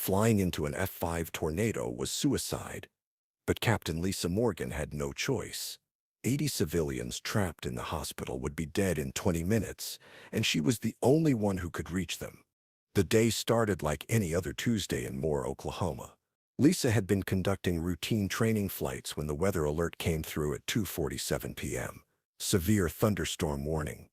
Flying into an F5 tornado was suicide, but Captain Lisa Morgan had no choice. 80 civilians trapped in the hospital would be dead in 20 minutes, and she was the only one who could reach them. The day started like any other Tuesday in Moore, Oklahoma. Lisa had been conducting routine training flights when the weather alert came through at 2:47 p.m. Severe thunderstorm warning.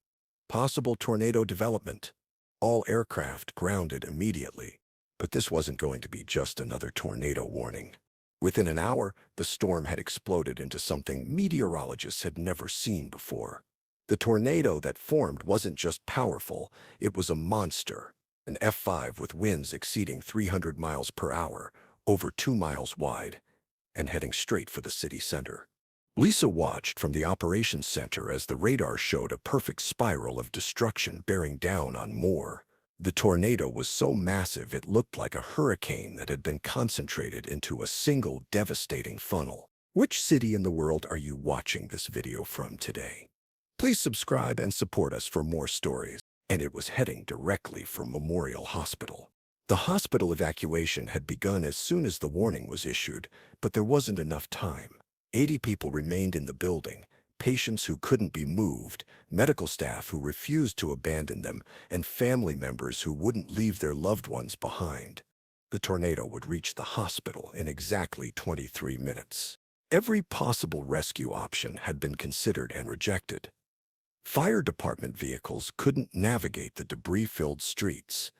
Possible tornado development. All aircraft grounded immediately. But this wasn't going to be just another tornado warning. Within an hour, the storm had exploded into something meteorologists had never seen before. The tornado that formed wasn't just powerful, it was a monster. An F5 with winds exceeding 300 miles per hour, over 2 miles wide, and heading straight for the city center. Lisa watched from the operations center as the radar showed a perfect spiral of destruction bearing down on Moore. The tornado was so massive it looked like a hurricane that had been concentrated into a single devastating funnel. Which city in the world are you watching this video from today? Please subscribe and support us for more stories. And it was heading directly for Memorial Hospital. The hospital evacuation had begun as soon as the warning was issued, but there wasn't enough time. 80 people remained in the building, patients who couldn't be moved, medical staff who refused to abandon them, and family members who wouldn't leave their loved ones behind. The tornado would reach the hospital in exactly 23 minutes. Every possible rescue option had been considered and rejected. Fire department vehicles couldn't navigate the debris-filled streets.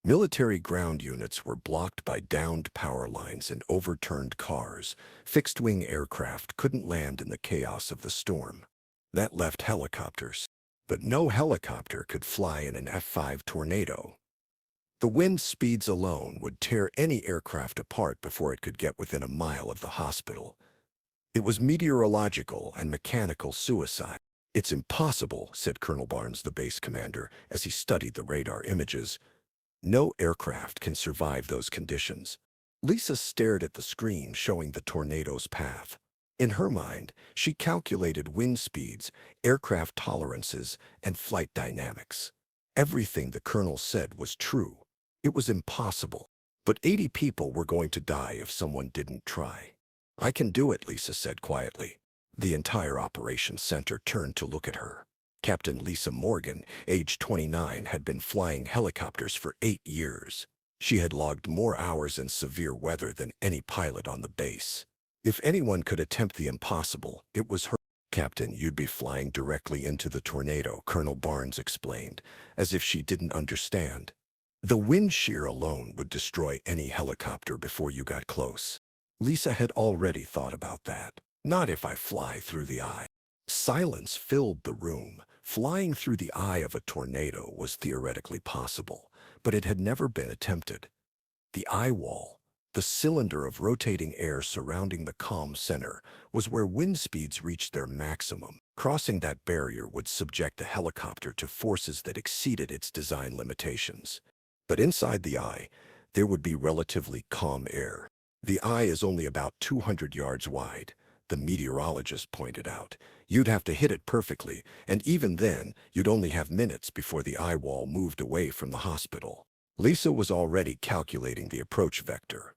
Military ground units were blocked by downed power lines and overturned cars. Fixed-wing aircraft couldn't land in the chaos of the storm. That left helicopters. But no helicopter could fly in an F5 tornado. The wind speeds alone would tear any aircraft apart before it could get within a mile of the hospital. It was meteorological and mechanical suicide. "It's impossible," said Colonel Barnes, the base commander, as he studied the radar images. "No aircraft can survive those conditions." Lisa stared at the screen showing the tornado's path. In her mind, she calculated wind speeds, aircraft tolerances, and flight dynamics. Everything the colonel said was true. It was impossible. But 80 people were going to die if someone didn't try. "I can do it," Lisa said quietly. The entire operations center turned to look at her. Captain Lisa Morgan, age 29, had been flying helicopters for 8 years. She had logged more hours in severe weather than any pilot on the base. If anyone could attempt the impossible, it was her. "Captain, you'd be flying directly into the tornado," Colonel Barnes explained, as if she didn't understand. "The wind shear alone would destroy any helicopter before you got close." Lisa had already thought about that. "Not if I fly through the eye." Silence filled the room. Flying through the eye of a tornado was theoretically possible, but it had never been attempted. The eye wall, the cylinder of rotating air surrounding the calm center, was where wind speeds reached their maximum. Crossing that barrier would subject the helicopter to forces that exceeded its design limitations. But inside the eye, there would be relatively calm air. "The eye is only about 200 yards wide," the meteorologist pointed out. "You'd have to hit it perfectly, and even then, you'd only have minutes before the eye wall moved away from the hospital." Lisa was already calculating the approach vector.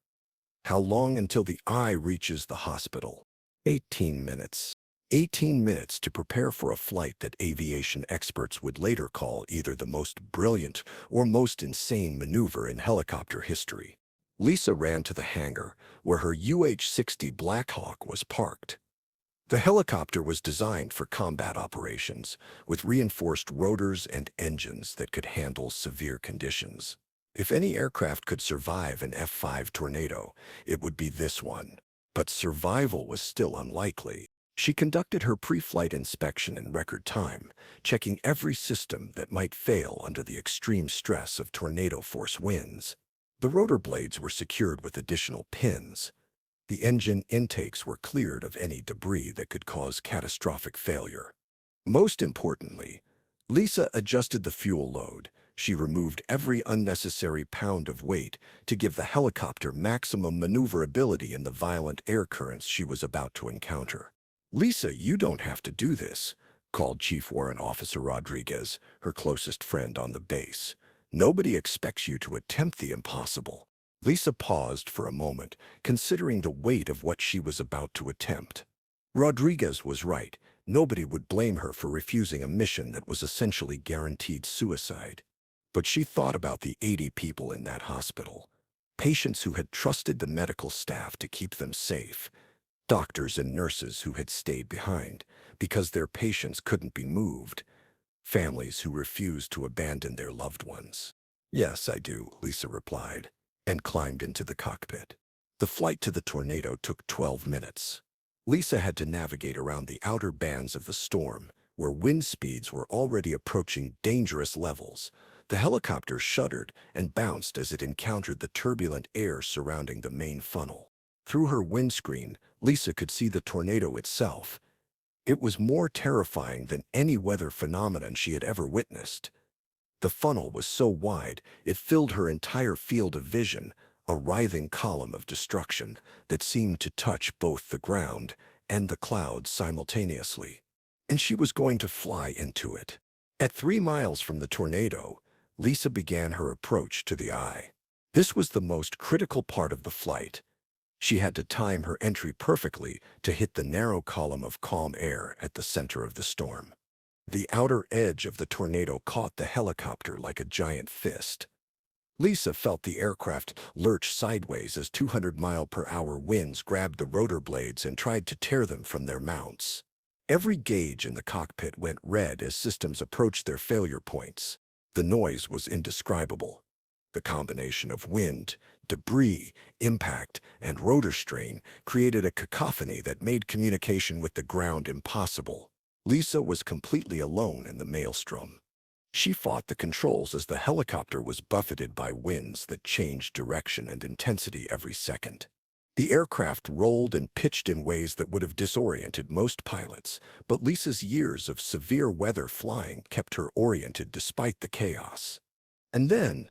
"How long until the eye reaches the hospital?" 18 minutes. 18 minutes to prepare for a flight that aviation experts would later call either the most brilliant or most insane maneuver in helicopter history. Lisa ran to the hangar, where her UH-60 Blackhawk was parked. The helicopter was designed for combat operations, with reinforced rotors and engines that could handle severe conditions. If any aircraft could survive an F5 tornado, it would be this one. But survival was still unlikely. She conducted her pre-flight inspection in record time, checking every system that might fail under the extreme stress of tornado-force winds. The rotor blades were secured with additional pins. The engine intakes were cleared of any debris that could cause catastrophic failure. Most importantly, Lisa adjusted the fuel load. She removed every unnecessary pound of weight to give the helicopter maximum maneuverability in the violent air currents she was about to encounter. "Lisa, you don't have to do this," called Chief Warrant Officer Rodriguez, her closest friend on the base. "Nobody expects you to attempt the impossible." Lisa paused for a moment, considering the weight of what she was about to attempt. Rodriguez was right. Nobody would blame her for refusing a mission that was essentially guaranteed suicide. But she thought about the 80 people in that hospital. Patients who had trusted the medical staff to keep them safe. Doctors and nurses who had stayed behind because their patients couldn't be moved. Families who refused to abandon their loved ones. "Yes, I do," Lisa replied, and climbed into the cockpit. The flight to the Tornado took 12 minutes. Lisa had to navigate around the outer bands of the storm, where wind speeds were already approaching dangerous levels. The helicopter shuddered and bounced as it encountered the turbulent air surrounding the main funnel. Through her windscreen, Lisa could see the tornado itself. It was more terrifying than any weather phenomenon she had ever witnessed. The funnel was so wide, it filled her entire field of vision, a writhing column of destruction that seemed to touch both the ground and the clouds simultaneously. And she was going to fly into it. At 3 miles from the tornado, Lisa began her approach to the eye. This was the most critical part of the flight. She had to time her entry perfectly to hit the narrow column of calm air at the center of the storm. The outer edge of the tornado caught the helicopter like a giant fist. Lisa felt the aircraft lurch sideways as 200-mile-per-hour winds grabbed the rotor blades and tried to tear them from their mounts. Every gauge in the cockpit went red as systems approached their failure points. The noise was indescribable. The combination of wind, debris, impact, and rotor strain created a cacophony that made communication with the ground impossible. Lisa was completely alone in the maelstrom. She fought the controls as the helicopter was buffeted by winds that changed direction and intensity every second. The aircraft rolled and pitched in ways that would have disoriented most pilots, but Lisa's years of severe weather flying kept her oriented despite the chaos. And then,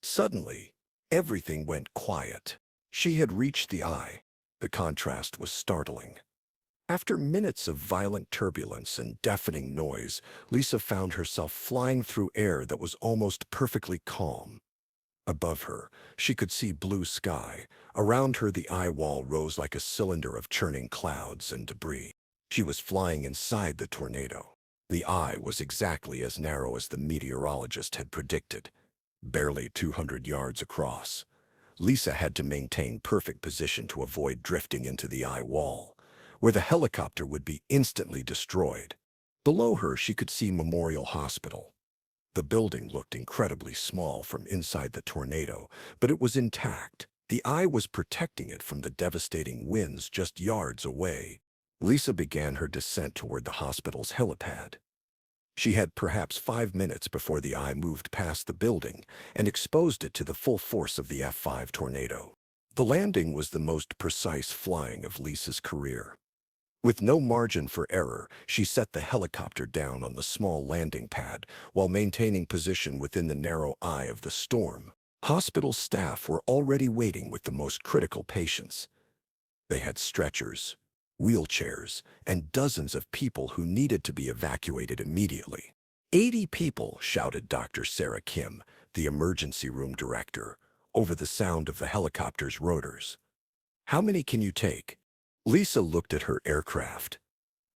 suddenly, everything went quiet. She had reached the eye. The contrast was startling. After minutes of violent turbulence and deafening noise, Lisa found herself flying through air that was almost perfectly calm. Above her, she could see blue sky. Around her, the eye wall rose like a cylinder of churning clouds and debris. She was flying inside the tornado. The eye was exactly as narrow as the meteorologist had predicted, barely 200 yards across. Lisa had to maintain perfect position to avoid drifting into the eye wall, where the helicopter would be instantly destroyed. Below her, she could see Memorial Hospital. The building looked incredibly small from inside the tornado, but it was intact. The eye was protecting it from the devastating winds just yards away. Lisa began her descent toward the hospital's helipad. She had perhaps 5 minutes before the eye moved past the building and exposed it to the full force of the F5 tornado. The landing was the most precise flying of Lisa's career. With no margin for error, she set the helicopter down on the small landing pad while maintaining position within the narrow eye of the storm. Hospital staff were already waiting with the most critical patients. They had stretchers, wheelchairs, and dozens of people who needed to be evacuated immediately. 80 people, shouted Dr. Sarah Kim, the emergency room director, over the sound of the helicopter's rotors. "How many can you take?" Lisa looked at her aircraft.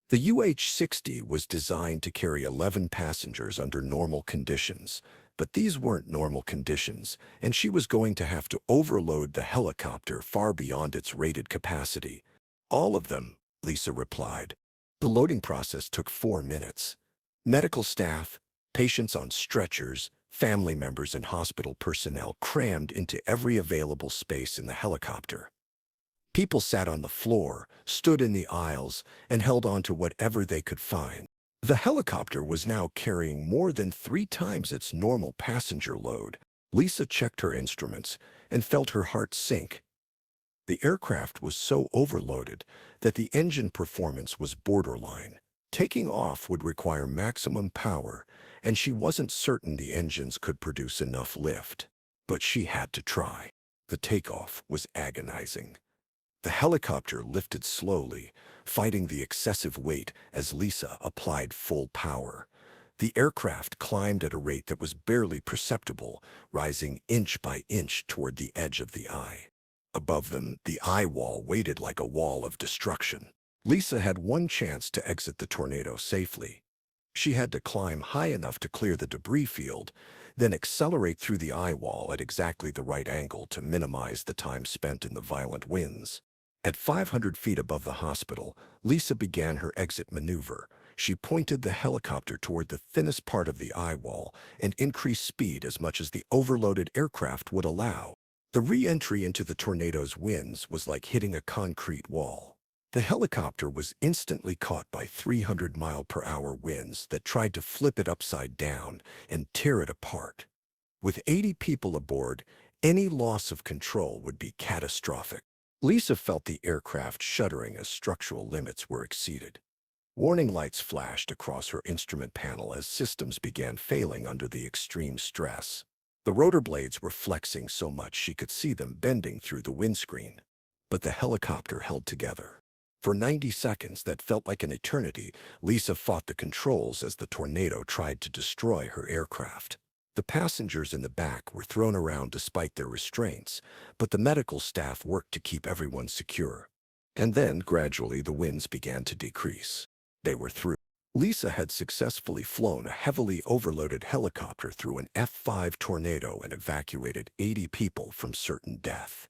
The UH-60 was designed to carry 11 passengers under normal conditions, but these weren't normal conditions, and she was going to have to overload the helicopter far beyond its rated capacity. "All of them," Lisa replied. The loading process took 4 minutes. Medical staff, patients on stretchers, family members, and hospital personnel crammed into every available space in the helicopter. People sat on the floor, stood in the aisles, and held on to whatever they could find. The helicopter was now carrying more than 3 times its normal passenger load. Lisa checked her instruments and felt her heart sink. The aircraft was so overloaded that the engine performance was borderline. Taking off would require maximum power, and she wasn't certain the engines could produce enough lift. But she had to try. The takeoff was agonizing. The helicopter lifted slowly, fighting the excessive weight as Lisa applied full power. The aircraft climbed at a rate that was barely perceptible, rising inch by inch toward the edge of the eye. Above them, the eye wall waited like a wall of destruction. Lisa had one chance to exit the tornado safely. She had to climb high enough to clear the debris field, then accelerate through the eye wall at exactly the right angle to minimize the time spent in the violent winds. At 500 feet above the hospital, Lisa began her exit maneuver. She pointed the helicopter toward the thinnest part of the eye wall and increased speed as much as the overloaded aircraft would allow. The re-entry into the tornado's winds was like hitting a concrete wall. The helicopter was instantly caught by 300-mile-per-hour winds that tried to flip it upside down and tear it apart. With 80 people aboard, any loss of control would be catastrophic. Lisa felt the aircraft shuddering as structural limits were exceeded. Warning lights flashed across her instrument panel as systems began failing under the extreme stress. The rotor blades were flexing so much she could see them bending through the windscreen. But the helicopter held together. For 90 seconds that felt like an eternity, Lisa fought the controls as the tornado tried to destroy her aircraft. The passengers in the back were thrown around despite their restraints, but the medical staff worked to keep everyone secure. And then, gradually, the winds began to decrease. They were through. Lisa had successfully flown a heavily overloaded helicopter through an F5 tornado and evacuated 80 people from certain death.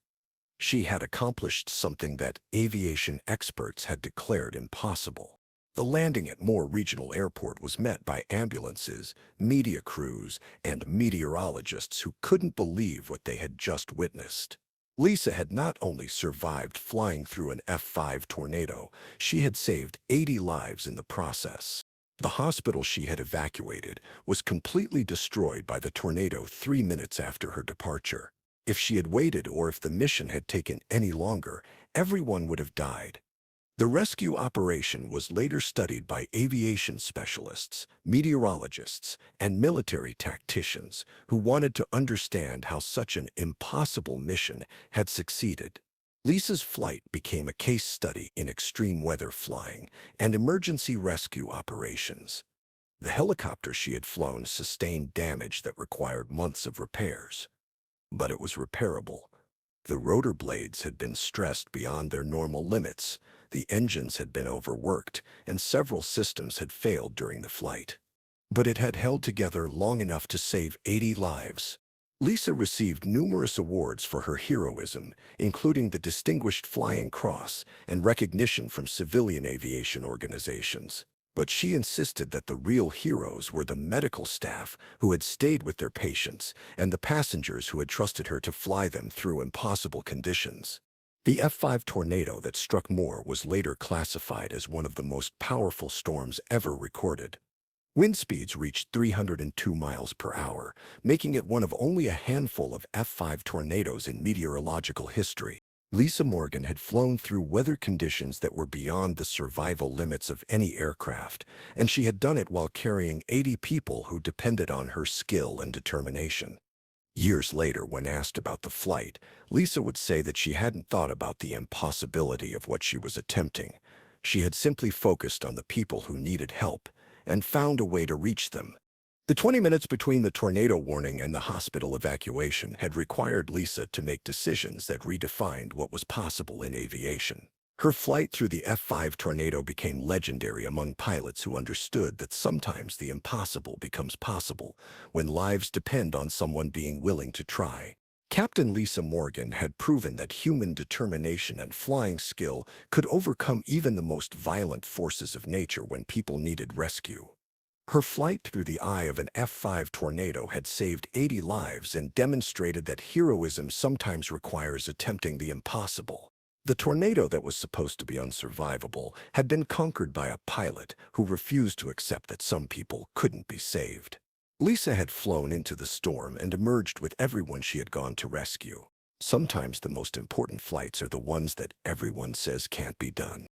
She had accomplished something that aviation experts had declared impossible. The landing at Moore Regional Airport was met by ambulances, media crews, and meteorologists who couldn't believe what they had just witnessed. Lisa had not only survived flying through an F5 tornado, she had saved 80 lives in the process. The hospital she had evacuated was completely destroyed by the tornado 3 minutes after her departure. If she had waited or if the mission had taken any longer, everyone would have died. The rescue operation was later studied by aviation specialists, meteorologists, and military tacticians who wanted to understand how such an impossible mission had succeeded. Lisa's flight became a case study in extreme weather flying and emergency rescue operations. The helicopter she had flown sustained damage that required months of repairs. But it was repairable. The rotor blades had been stressed beyond their normal limits, the engines had been overworked, and several systems had failed during the flight. But it had held together long enough to save 80 lives. Lisa received numerous awards for her heroism, including the Distinguished Flying Cross and recognition from civilian aviation organizations. But she insisted that the real heroes were the medical staff who had stayed with their patients and the passengers who had trusted her to fly them through impossible conditions. The F5 tornado that struck Moore was later classified as one of the most powerful storms ever recorded. Wind speeds reached 302 miles per hour, making it one of only a handful of F5 tornadoes in meteorological history. Lisa Morgan had flown through weather conditions that were beyond the survival limits of any aircraft, and she had done it while carrying 80 people who depended on her skill and determination. Years later, when asked about the flight, Lisa would say that she hadn't thought about the impossibility of what she was attempting. She had simply focused on the people who needed help and found a way to reach them. The 20 minutes between the tornado warning and the hospital evacuation had required Lisa to make decisions that redefined what was possible in aviation. Her flight through the F5 tornado became legendary among pilots who understood that sometimes the impossible becomes possible when lives depend on someone being willing to try. Captain Lisa Morgan had proven that human determination and flying skill could overcome even the most violent forces of nature when people needed rescue. Her flight through the eye of an F5 tornado had saved 80 lives and demonstrated that heroism sometimes requires attempting the impossible. The tornado that was supposed to be unsurvivable had been conquered by a pilot who refused to accept that some people couldn't be saved. Lisa had flown into the storm and emerged with everyone she had gone to rescue. Sometimes the most important flights are the ones that everyone says can't be done.